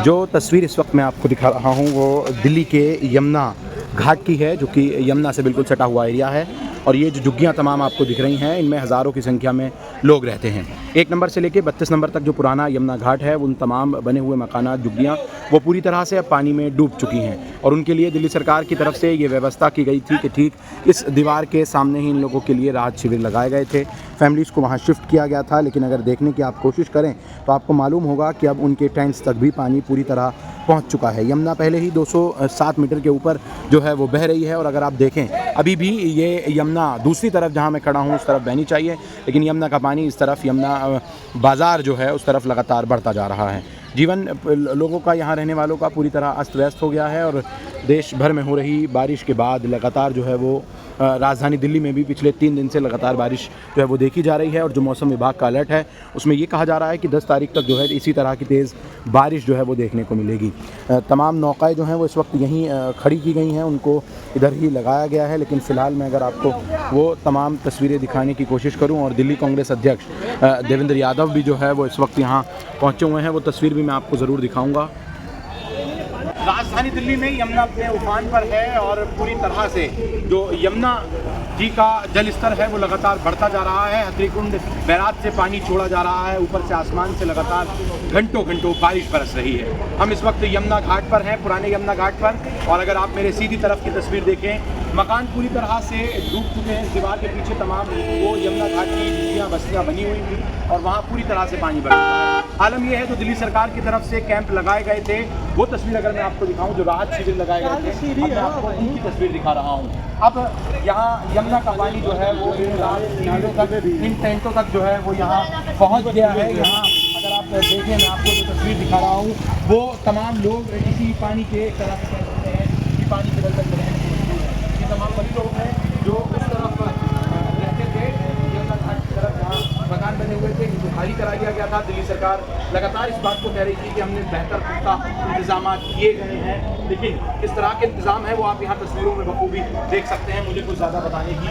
जो तस्वीर इस वक्त मैं आपको दिखा रहा हूँ वो दिल्ली के यमुना घाट की है, जो कि यमुना से बिल्कुल सटा हुआ एरिया है। और ये जो झुग्गियाँ तमाम आपको दिख रही हैं, इनमें हज़ारों की संख्या में लोग रहते हैं। 1 नंबर से लेकर 32 नंबर तक जो पुराना यमुना घाट है, उन तमाम बने हुए मकानात, झुग्गियाँ, वो पूरी तरह से अब पानी में डूब चुकी हैं। और उनके लिए दिल्ली सरकार की तरफ से ये व्यवस्था की गई थी कि ठीक इस दीवार के सामने ही इन लोगों के लिए राहत शिविर लगाए गए थे। फैमिलीज़ को वहाँ शिफ्ट किया गया था, लेकिन अगर देखने की आप कोशिश करें तो आपको मालूम होगा कि अब उनके टेंट्स तक भी पानी पूरी तरह पहुंच चुका है। यमुना पहले ही 207 मीटर के ऊपर जो है वो बह रही है। और अगर आप देखें, अभी भी ये यमुना दूसरी तरफ जहां मैं खड़ा हूं उस तरफ बहनी चाहिए, लेकिन यमुना का पानी इस तरफ यमुना बाज़ार जो है उस तरफ लगातार बढ़ता जा रहा है। जीवन लोगों का, यहाँ रहने वालों का पूरी तरह अस्त व्यस्त हो गया है। और देश भर में हो रही बारिश के बाद लगातार जो है वो राजधानी दिल्ली में भी पिछले 3 दिन से लगातार बारिश जो है वो देखी जा रही है। और जो मौसम विभाग का अलर्ट है उसमें ये कहा जा रहा है कि 10 तारीख तक जो है इसी तरह की तेज़ बारिश जो है वो देखने को मिलेगी। तमाम नौकाएं जो हैं वो इस वक्त यहीं खड़ी की गई हैं, उनको इधर ही लगाया गया है। लेकिन फ़िलहाल मैं अगर आपको वो तमाम तस्वीरें दिखाने की कोशिश करूं, और दिल्ली कांग्रेस अध्यक्ष देवेंद्र यादव भी जो है वो इस वक्त यहाँ पहुँचे हुए हैं, वो तस्वीर भी मैं आपको ज़रूर दिखाऊँगा। राजधानी दिल्ली में यमुना अपने उफान पर है और पूरी तरह से जो यमुना जी का जल स्तर है वो लगातार बढ़ता जा रहा है। हथनीकुंड बैराज से पानी छोड़ा जा रहा है, ऊपर से आसमान से लगातार घंटों घंटों बारिश बरस रही है। हम इस वक्त यमुना घाट पर हैं, पुराने यमुना घाट पर। और अगर आप मेरे सीधी तरफ की तस्वीर देखें, मकान पूरी तरह से डूब चुके हैं। दीवार के पीछे तमाम वो यमुना घाट की झुग्गियाँ, बस्तियाँ बनी हुई थी और वहाँ पूरी तरह से पानी बढ़ चुका है। आलम यह है, तो दिल्ली सरकार की तरफ से कैंप लगाए गए थे, वो तस्वीर अगर मैं आपको दिखाऊं, जो राहत शिविर लगाए गए थे, अब मैं आपको उनकी तस्वीर दिखा रहा हूँ। अब यहाँ यमुना का पानी जो है वो इन नालों तक, इन टेंटों तक जो है वो यहाँ पहुँच गया है। यहाँ अगर आप देखें, मैं आपको जो तस्वीर दिखा रहा हूँ, वो तमाम लोग इसी पानी के एक तरह से कह सकते हैं कि पानी के बदल में ये तमाम वही लोग हैं जो उस तरफ रहते थे, यमुना घाट की तरफ जहाँ मकान बने हुए थे, इनको खाली करा दिया गया था। दिल्ली सरकार लगातार इस बात को कह रही थी कि हमने बेहतर पुख्ता इंतजाम किए गए हैं, लेकिन किस तरह के इंतजाम है वो आप यहाँ तस्वीरों में बखूबी देख सकते हैं। मुझे कुछ ज़्यादा बताने की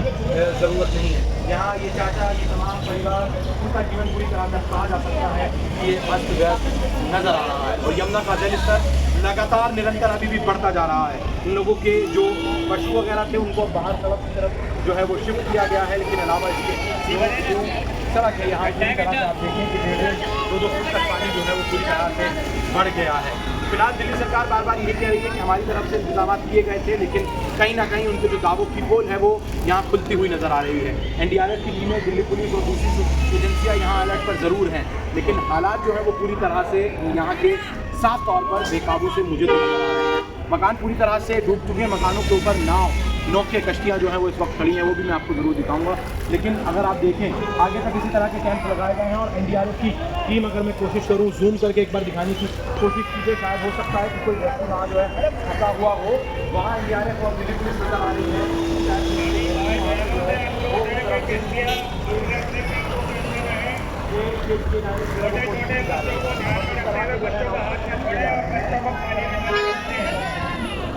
ज़रूरत नहीं है। यहाँ ये चाचा, ये तमाम परिवार, उनका जीवन पूरी तरह से कहा जा सकता है कि ये अस्त व्यस्त नज़र आ रहा है। और यमुना का जल स्तर लगातार निरंतर अभी भी बढ़ता जा रहा है। उन लोगों के जो पशु वगैरह थे उनको बाहर सड़क की तरफ जो है वो शिफ्ट किया गया है, लेकिन अलावा इसके सड़क है यहाँ पूरी तरह से आप देखें कि 1.5-2 फुट तक पानी जो है वो पूरी तरह से बढ़ गया है। फिलहाल दिल्ली सरकार बार बार ये कह रही है कि हमारी तरफ से इंतजाम किए गए थे, लेकिन कहीं ना कहीं उनके जो दावों की पोल है वो यहाँ खुलती हुई नज़र आ रही है। एनडीआरएफ की टीमें, दिल्ली पुलिस और दूसरी एजेंसियाँ यहाँ अलर्ट पर ज़रूर हैं, लेकिन हालात जो है वो पूरी तरह से यहाँ के साफ तौर पर बेकाबू से मुझे तो नजर आ रहे हैं। मकान पूरी तरह से डूब चुके हैं, मकानों के ऊपर नौके कश्तियाँ जो हैं वो इस वक्त खड़ी हैं, वो भी मैं आपको ज़रूर दिखाऊंगा। लेकिन अगर आप देखें, आगे तक इसी तरह के कैंप लगाए गए हैं। और एनडीआरएफ की टीम, अगर मैं कोशिश करूँ जूम करके एक बार दिखाने की कोशिश कीजिए, शायद हो सकता है कि कोई व्यक्ति वहाँ जो है फंसा हुआ हो। वहाँ एनडीआरएफ और दिल्ली पुलिस नजर आ रही है।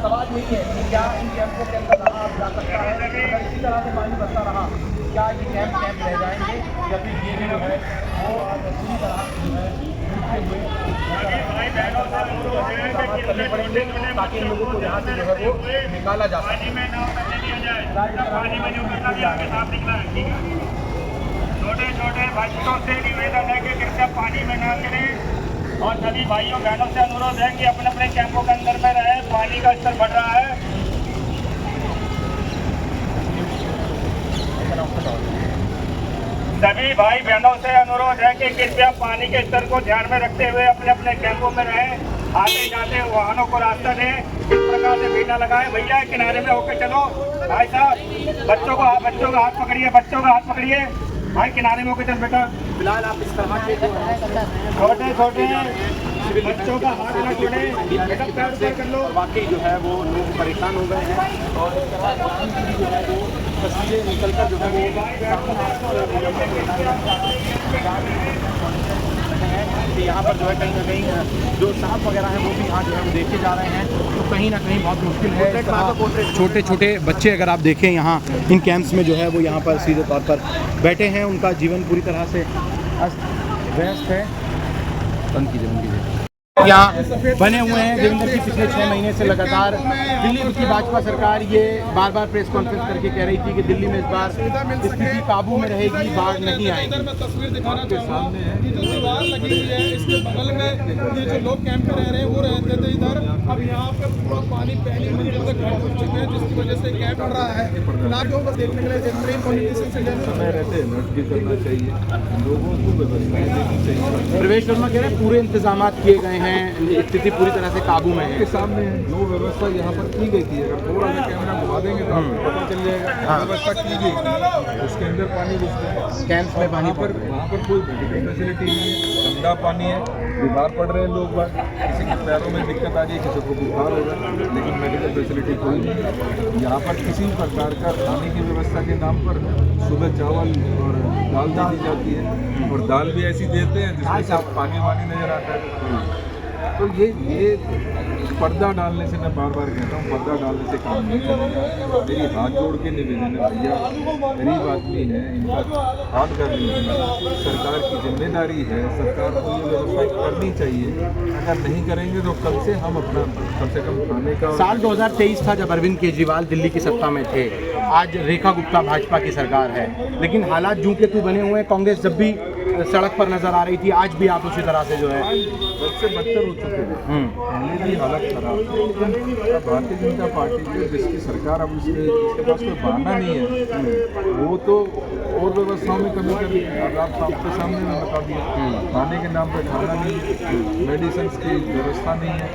सवाल यही है कि क्या इन कैंपों के अंदर रहा जा सकता है? अगर इसी तरह से पानी बढ़ता रहा, क्या ये कैंप रह जाएंगे, या फिर ये भी जो है वो पूरी तरह से जो है करने पड़ेंगे, ताकि इन लोगों को यहाँ से जो है वो निकाला जा सके। छोटे छोटे बच्चों से निवेदन है कि कृपया पानी में न गिरें, और सभी भाइयों बहनों से अनुरोध है कि अपने अपने कैंपों के अंदर में रहे। पानी का स्तर बढ़ रहा है। सभी भाई बहनों से अनुरोध है कि कृपया पानी के स्तर को ध्यान में रखते हुए अपने अपने कैंपों में रहें। आते जाते वाहनों को रास्ता दें, इस प्रकार से भीड़ न लगाए। भैया किनारे में होकर चलो। भाई साहब, बच्चों का हाथ पकड़िए, बच्चों का हाथ पकड़िए। भाई किनारे में होकर चल बेटा। फिलहाल आप इस तरह के छोटे छोटे बच्चों का हाथ न छोड़े, बेटा पैर ऊपर कर लो। वाकई जो है वो लोग परेशान हो गए हैं, और जो है वो तस्वीरें निकलकर जो है कि यहाँ पर जो है कहीं ना कहीं जो सांप वगैरह हैं वो भी यहाँ जो है वो देखे जा रहे हैं। तो कहीं ना कहीं बहुत मुश्किल है। छोटे छोटे बच्चे अगर आप देखें यहाँ इन कैंप्स में जो है वो यहाँ पर सीधे तौर पर बैठे हैं, उनका जीवन पूरी तरह से अस्त व्यस्त है। बंद कीजिए। यहाँ बने हुए हैं देवेंद्र जी पिछले 6 महीने से लगातार। दिल्ली की भाजपा सरकार ये बार बार प्रेस कॉन्फ्रेंस करके कह रही थी कि दिल्ली में इस बार स्थिति काबू में रहेगी, बाढ़ नहीं आएगी। मैं तस्वीर दिखाना के सामने है ये जो दीवार लगी हुई है, इसके बगल में ये जो लोग कैंप पे रह रहे हैं वो रहते थे इधर। अब यहाँ पे पूरा पानी पहली मंजिल तक खड़ा हो चुके हैं, जिसकी वजह से कैंप बढ़ रहा है। ना जो बस देखने के लिए जनरल पॉलिटिशियन से समय रहते हैं नोट भी करना चाहिए, लोगों को व्यवस्थाएं देनी चाहिए। प्रवेश वर्मा कह रहे हैं पूरे इंतजाम किए गए हैं, स्थिति पूरी तरह से काबू में है। के सामने जो व्यवस्था यहाँ पर की गई थी, अगर थोड़ा सा कैमरा घुमा देंगे तो आपको पता चल जाएगा व्यवस्था की गई थी। उसके अंदर पानी घुस गया, कैंप्स में पानी वहाँ पर कोई मेडिकल फैसिलिटी नहीं है, गंदा पानी है, बीमार पड़ रहे हैं लोग बाग, किसी के पैरों में दिक्कत आ रही है, किसी को बुखार हो रहा है, लेकिन मेडिकल फैसिलिटी कोई नहीं है। यहाँ पर किसी प्रकार का खाने की व्यवस्था के नाम पर सुबह चावल और दाल दी जाती है, और दाल भी ऐसी देते हैं जिसमें से पानी वानी नजर आता है। तो ये पर्दा डालने से, मैं बार बार कहता हूँ, पर्दा डालने से काम नहीं चलेगा। मेरी हाथ जोड़ के निवेदन है, भैया गरीब आदमी है, इनका हाथ कर लीजिए। सरकार की जिम्मेदारी है, सरकार को ये व्यवस्था करनी चाहिए। अगर नहीं करेंगे तो कल से हम अपना कम से कम खाने का। साल 2023 था जब अरविंद केजरीवाल दिल्ली की सत्ता में थे, आज रेखा गुप्ता भाजपा की सरकार है, लेकिन हालात जूं के तू बने हुए हैं। कांग्रेस जब भी सड़क पर नजर आ रही थी, आज भी आप उसी तरह से जो है सबसे बदतर हो चुके हैं। पहले भी हालत खराब है, लेकिन भारतीय जनता पार्टी की जिसकी सरकार अब इसके पास कोई बहाना नहीं है, वो तो और व्यवस्थाओं में कमी कर रही है। अब आप सबके सामने में बता दिया, खाने के नाम पर खाना नहीं है, मेडिसिन की व्यवस्था नहीं है,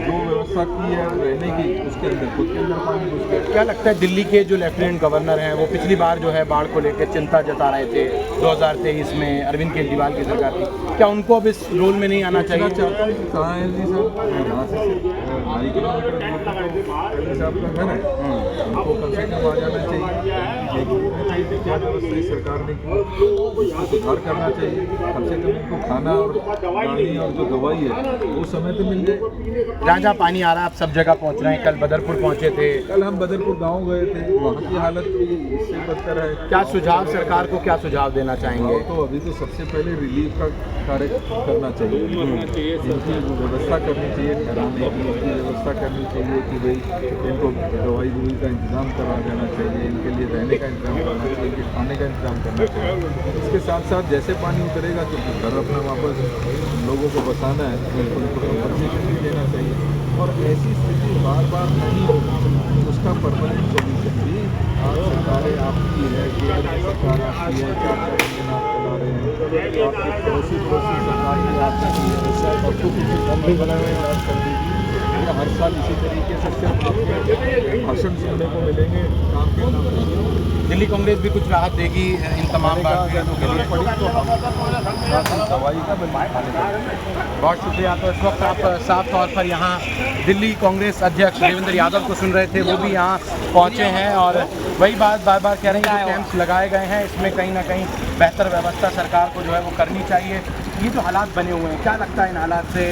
जो व्यवस्था की है रहने की उसके अंदर खुद के अंदर पानी घुस गया। क्या लगता है दिल्ली के जो लेफ्टिनेंट गवर्नर हैं वो पिछली बार जो है बाढ़ को लेकर चिंता जता रहे थे 2023 में अरविंद केजरीवाल की सरकार थी, क्या उनको अब इस रोल में नहीं आना चाहिए? कहाँ है जी सर, यहाँ से 2.5 किलोमीटर साहब का घर है, उनको कम से कम आ जाना चाहिए। क्या व्यवस्था इस सरकार ने की, इसको सुधार करना चाहिए। कम से कम इनको खाना और पानी और जो दवाई है वो समय पे मिल जाए। जहाँ जहाँ पानी आ रहा है आप सब जगह पहुँच रहे हैं, कल बदरपुर पहुँचे थे। कल हम बदरपुर गांव गए थे, वहाँ की हालत भी इससे बदतर है। क्या सुझाव सरकार को क्या सुझाव देना चाहेंगे? तो अभी तो सबसे पहले रिलीफ का कार्य करना चाहिए, इनकी व्यवस्था करनी चाहिए, ठहराने की इनकी व्यवस्था करनी चाहिए कि भाई इनको दवाई बुई का इंतजाम करा देना चाहिए, इनके लिए रहने का इंतजाम करना चाहिए, इनके खाने का इंतजाम करना चाहिए। इसके साथ साथ जैसे पानी उतरेगा तो घर अपना वापस लोगों को बसाना है, उनको कंपनसेशन भी देना चाहिए, और ऐसी स्थिति बार बार नहीं होगी, उसका परमानेंट सोल्यूशन भी आज सरकारें आपकी है, केंद्र की सरकार आपकी है, क्या करेंगे आप चला रहे हैं, आपकी पड़ोसी सरकार की आपकी है, सबको किसी बंद भी बनाए हुए इलाज कर दीजिए। हर साल इसी तरीके से सिर्फ आपके भाषण सुनने को मिलेंगे, काम के नाम पर। दिल्ली कांग्रेस भी कुछ राहत देगी इन तमाम बातों के लिए? पड़ी तो हम दवाई का बिल खाने का। बहुत शुक्रिया। तो इस वक्त आप साफ तौर पर यहाँ दिल्ली कांग्रेस अध्यक्ष देवेंद्र यादव को सुन रहे थे, वो भी यहाँ पहुँचे हैं और वही बात बार बार कह रहे हैं कि कैंप्स लगाए गए हैं, इसमें कहीं ना कहीं बेहतर व्यवस्था सरकार को जो है वो करनी चाहिए। ये जो हालात बने हुए हैं, क्या लगता है इन हालात से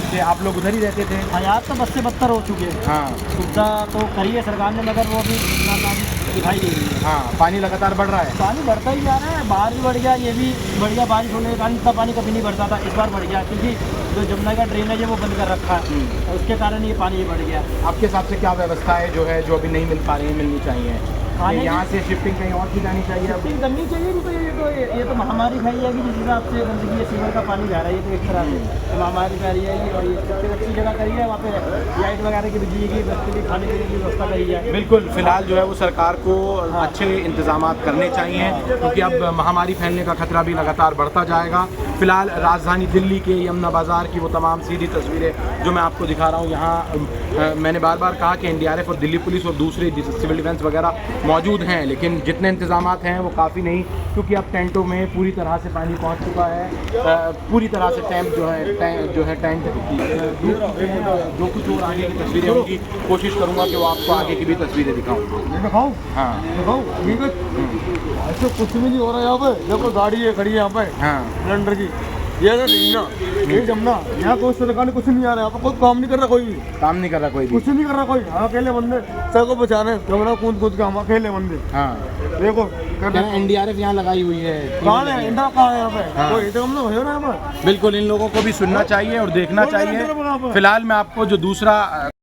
कि आप लोग उधर ही रहते थे? हालात तो बद से बदतर हो चुके हैं। हाँ, सुविधा तो करी है सरकार ने, मगर वो भी दिखाई दे रही है। हाँ, पानी लगातार बढ़ रहा है। पानी बढ़ता ही जा रहा है, बाहर भी बढ़ गया, ये भी बढ़ गया। बारिश होने के कारण इतना पानी कभी नहीं बढ़ता था, इस बार बढ़ गया क्योंकि जो जमुना का ड्रेनेज है वो बंद कर रखा है, और उसके कारण ये पानी बढ़ गया। आपके हिसाब से क्या व्यवस्था है जो है जो अभी नहीं मिल पा रही है, मिलनी चाहिए? खाने की- यहाँ से शिफ्टिंग कहीं और की जानी चाहिए? अब शिफ्टिंग करनी चाहिए, क्योंकि ये तो महामारी फैली जाएगी जिस हिसाब से गंदगी है, सीवर का पानी जा रहा है, ये तो एक तरह से महामारी फैली जाएगी। और ये सबसे अच्छी जगह करी है, वहाँ पे लाइट वगैरह की, बिजली की, बच्चे की खाने पीने की व्यवस्था करी है। बिल्कुल, फिलहाल जो है वो सरकार को अच्छे इंतजाम करने चाहिए, क्योंकि अब महामारी फैलने का खतरा भी लगातार बढ़ता जाएगा। फिलहाल राजधानी दिल्ली के यमुना बाज़ार की वो तमाम सीधी तस्वीरें जो मैं आपको दिखा रहा हूँ, यहाँ मैंने बार बार कहा कि एनडीआरएफ और दिल्ली पुलिस और दूसरे सिविल डिफेंस वगैरह मौजूद हैं, लेकिन जितने इंतजाम हैं वो काफ़ी नहीं, क्योंकि अब टेंटों में पूरी तरह से पानी पहुँच चुका है। पूरी तरह से टेंट जो है टेंट जो कुछ और आगे की तस्वीरें होंगी, कोशिश करूँगा कि वो आपको आगे की भी तस्वीरें दिखाऊँ। दिखाऊँ हाँ दिखाऊँ, ठीक है। ऐसे कुछ भी नहीं हो रहा है यहाँ पे। देखो गाड़ी है खड़ी है यहाँ पे हाँ, सिलेंडर की, ये है जमुना, ये जमुना, यहाँ कोई सरकार ने कुछ नहीं आ रहा है, यहाँ पर कोई काम नहीं कर रहा, कोई भी काम नहीं कर रहा कोई भी। नहीं कर रहा कोई। हाँ, अकेले बंदे सबको बचाने जमुना कूद कूद के, हम अकेले बंदे। हाँ, देखो NDRF यहाँ लगाई हुई है। कौन है इंदा कहाँ है यहाँ पे? हाँ। कोई तो हम लोग है ना यहाँ पर। बिल्कुल इन लोगों को भी सुनना चाहिए और देखना चाहिए। फिलहाल मैं आपको जो दूसरा